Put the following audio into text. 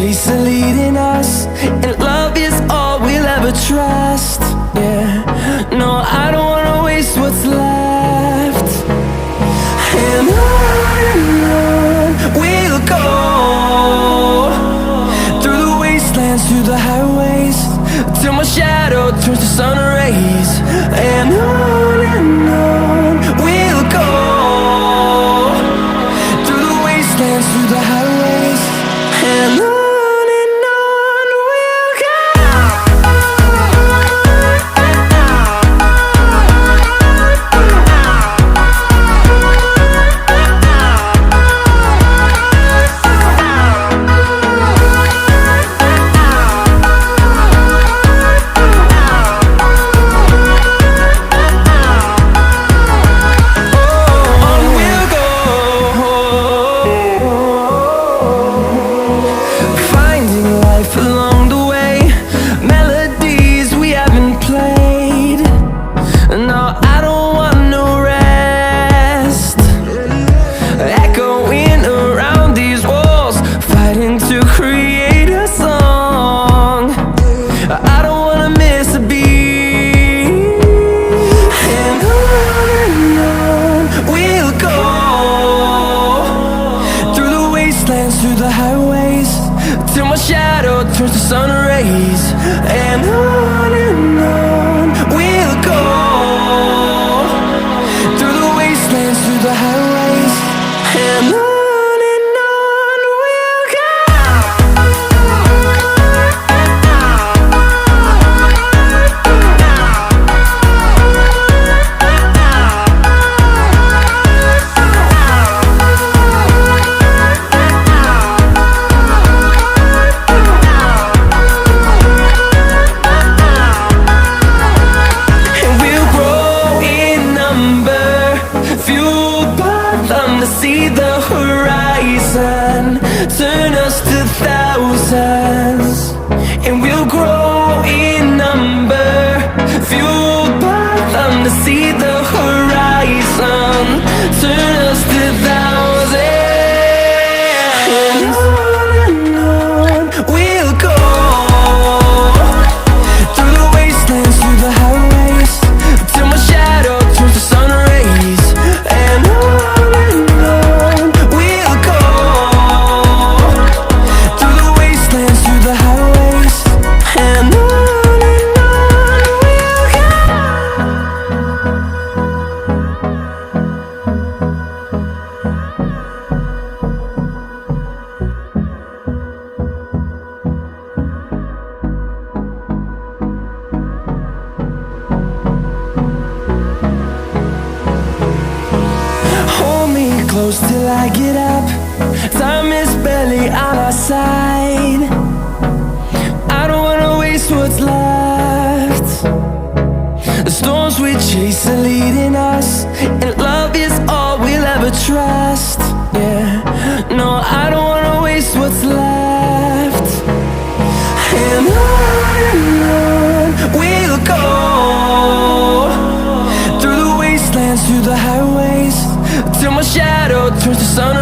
chase are leading us, and love is all we'll ever trust. Yeah, no, I don't wanna waste what's left. And on we'll go, through the wastelands, through the highways, till my shadow turns to sun rays. And on we'll go, through the wastelands, through the highways, and on we'll go. Through the highways, till my shadow turns to sun rays. And on we'll go, through the wastelands, through the highways, and on we'll go. See the horizon turn us to thousands, and we'll grow in number, fueled by them. To see the horizon turn us to thousands, and on we'll go, through the wastelands, through the highways, till my shadow turns to sun rays. And close till I get up, time is barely on our side. I don't wanna waste what's left. The storms we chase are leading us, and love is all we'll ever trust. Yeah, no, I don't wanna waste what's left. And on we'll go, through the wastelands, through the highways, till my shadow turns to sun